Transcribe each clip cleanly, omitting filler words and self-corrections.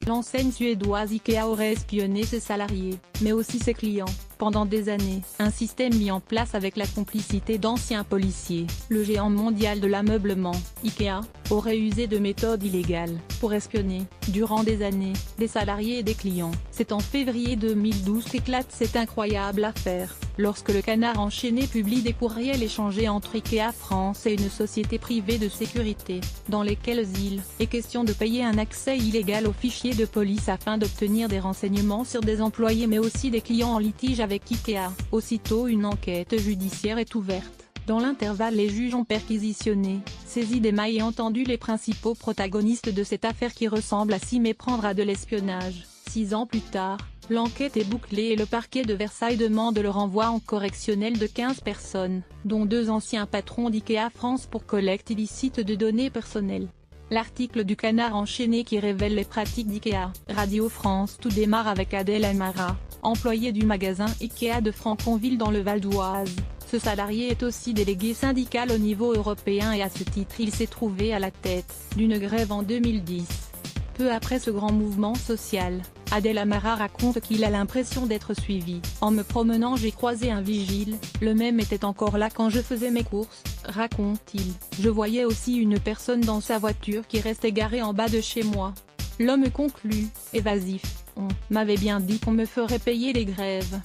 L'enseigne suédoise Ikea aurait espionné ses salariés, mais aussi ses clients, pendant des années, un système mis en place avec la complicité d'anciens policiers. Le géant mondial de l'ameublement, Ikea, aurait usé de méthodes illégales, pour espionner, durant des années, des salariés et des clients. C'est en février 2012 qu'éclate cette incroyable affaire, lorsque le Canard enchaîné publie des courriels échangés entre Ikea France et une société privée de sécurité, dans lesquels il est question de payer un accès illégal aux fichiers de police afin d'obtenir des renseignements sur des employés mais aussi des clients en litige avec Ikea. Aussitôt une enquête judiciaire est ouverte. Dans l'intervalle, les juges ont perquisitionné, saisi des mailles et entendu les principaux protagonistes de cette affaire qui ressemble à s'y méprendre à de l'espionnage. 6 ans plus tard, l'enquête est bouclée et le parquet de Versailles demande le renvoi en correctionnel de 15 personnes, dont 2 anciens patrons d'Ikea France pour collecte illicite de données personnelles. L'article du Canard enchaîné qui révèle les pratiques d'Ikea. Radio France. Tout démarre avec Adel Amara, employé du magasin Ikea de Franconville dans le Val d'Oise. Ce salarié est aussi délégué syndical au niveau européen et à ce titre il s'est trouvé à la tête d'une grève en 2010. Peu après ce grand mouvement social, Adel Amara raconte qu'il a l'impression d'être suivi. En me promenant j'ai croisé un vigile, le même était encore là quand je faisais mes courses, raconte-t-il. Je voyais aussi une personne dans sa voiture qui restait garée en bas de chez moi. L'homme conclut, évasif, on m'avait bien dit qu'on me ferait payer les grèves.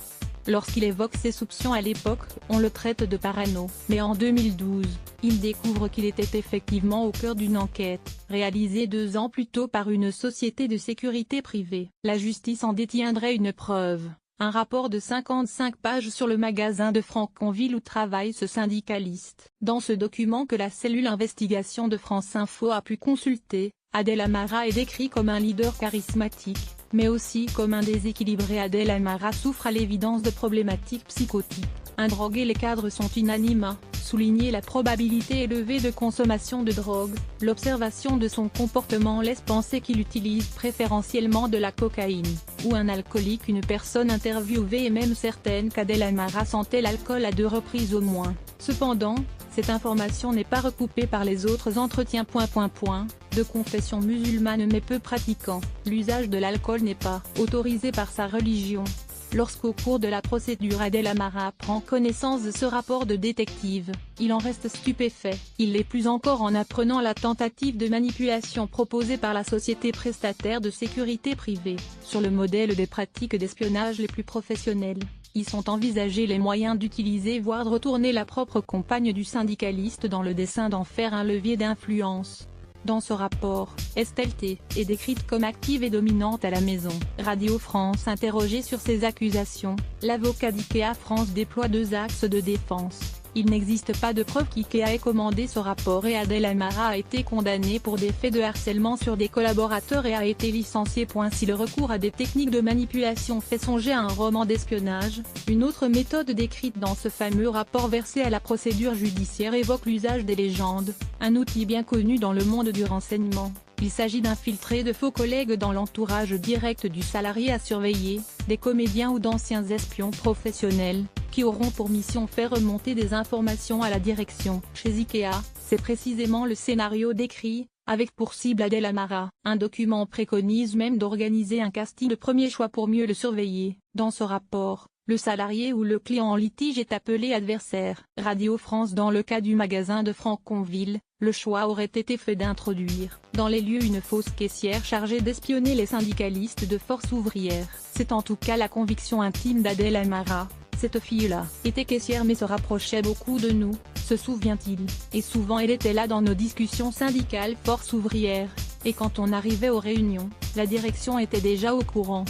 Lorsqu'il évoque ses soupçons à l'époque, on le traite de parano, mais en 2012, il découvre qu'il était effectivement au cœur d'une enquête, réalisée 2 ans plus tôt par une société de sécurité privée. La justice en détiendrait une preuve, un rapport de 55 pages sur le magasin de Franconville où travaille ce syndicaliste. Dans ce document que la cellule investigation de France Info a pu consulter, Adel Amara est décrit comme un leader charismatique, mais aussi comme un déséquilibré. Adel Amara souffre à l'évidence de problématiques psychotiques. Un drogué. Les cadres sont unanimes à souligner la probabilité élevée de consommation de drogue. L'observation de son comportement laisse penser qu'il utilise préférentiellement de la cocaïne, ou un alcoolique. Une personne interviewée est même certaine qu'Adel Amara sentait l'alcool à 2 reprises au moins. Cependant, cette information n'est pas recoupée par les autres entretiens. De confession musulmane mais peu pratiquant, l'usage de l'alcool n'est pas autorisé par sa religion. Lorsqu'au cours de la procédure Adel Amara prend connaissance de ce rapport de détective, il en reste stupéfait. Il l'est plus encore en apprenant la tentative de manipulation proposée par la société prestataire de sécurité privée. Sur le modèle des pratiques d'espionnage les plus professionnelles, ils sont envisagés les moyens d'utiliser voire de retourner la propre compagne du syndicaliste dans le dessein d'en faire un levier d'influence. Dans ce rapport, Estelle T. est décrite comme active et dominante à la maison. Radio France. Interrogé sur ces accusations, l'avocat d'Ikea France déploie 2 axes de défense. Il n'existe pas de preuve qu'Ikea ait commandé ce rapport et Adel Amara a été condamné pour des faits de harcèlement sur des collaborateurs et a été licencié. Si le recours à des techniques de manipulation fait songer à un roman d'espionnage, une autre méthode décrite dans ce fameux rapport versé à la procédure judiciaire évoque l'usage des légendes, un outil bien connu dans le monde du renseignement. Il s'agit d'infiltrer de faux collègues dans l'entourage direct du salarié à surveiller, des comédiens ou d'anciens espions professionnels, qui auront pour mission faire remonter des informations à la direction. Chez Ikea, c'est précisément le scénario décrit, avec pour cible Adel Amara. Un document préconise même d'organiser un casting de premier choix pour mieux le surveiller. Dans ce rapport, le salarié ou le client en litige est appelé adversaire. Radio France. Dans le cas du magasin de Franconville, le choix aurait été fait d'introduire dans les lieux une fausse caissière chargée d'espionner les syndicalistes de Force ouvrière. C'est en tout cas la conviction intime d'Adel Amara. Cette fille-là était caissière mais se rapprochait beaucoup de nous, se souvient-il, et souvent elle était là dans nos discussions syndicales Force ouvrière, et quand on arrivait aux réunions, la direction était déjà au courant.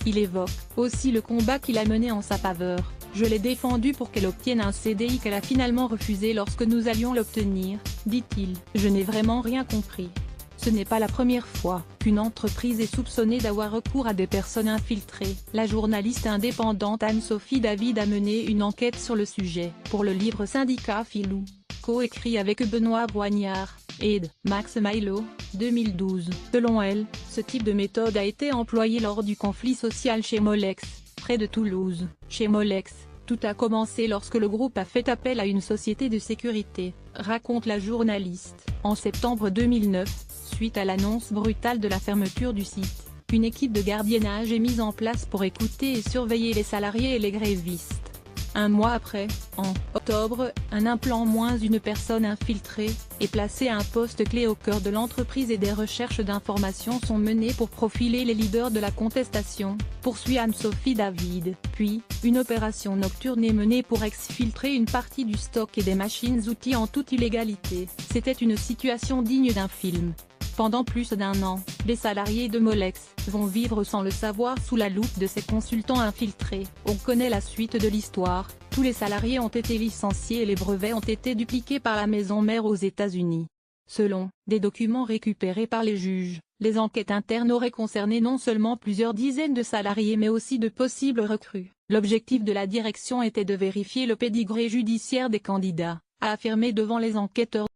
Il évoque aussi le combat qu'il a mené en sa faveur. Je l'ai défendu pour qu'elle obtienne un CDI qu'elle a finalement refusé lorsque nous allions l'obtenir, dit-il. Je n'ai vraiment rien compris. Ce n'est pas la première fois qu'une entreprise est soupçonnée d'avoir recours à des personnes infiltrées. La journaliste indépendante Anne-Sophie David a mené une enquête sur le sujet, pour le livre Syndicat Filou, coécrit avec Benoît Broignard et Max Milo, 2012. Selon elle, ce type de méthode a été employé lors du conflit social chez Molex, près de Toulouse. Chez Molex, tout a commencé lorsque le groupe a fait appel à une société de sécurité, raconte la journaliste. En septembre 2009, suite à l'annonce brutale de la fermeture du site, Une équipe de gardiennage est mise en place pour écouter et surveiller les salariés et les grévistes. Un mois après, en octobre, un implant moins une personne infiltrée, est placée à un poste clé au cœur de l'entreprise et des recherches d'informations sont menées pour profiler les leaders de la contestation, poursuit Anne-Sophie David. Puis, une opération nocturne est menée pour exfiltrer une partie du stock et des machines-outils en toute illégalité. C'était une situation digne d'un film. Pendant plus d'un an, les salariés de Molex vont vivre sans le savoir sous la loupe de ces consultants infiltrés. On connaît la suite de l'histoire, tous les salariés ont été licenciés et les brevets ont été dupliqués par la maison mère aux États-Unis. Selon des documents récupérés par les juges, les enquêtes internes auraient concerné non seulement plusieurs dizaines de salariés mais aussi de possibles recrues. L'objectif de la direction était de vérifier le pédigré judiciaire des candidats, a affirmé devant les enquêteurs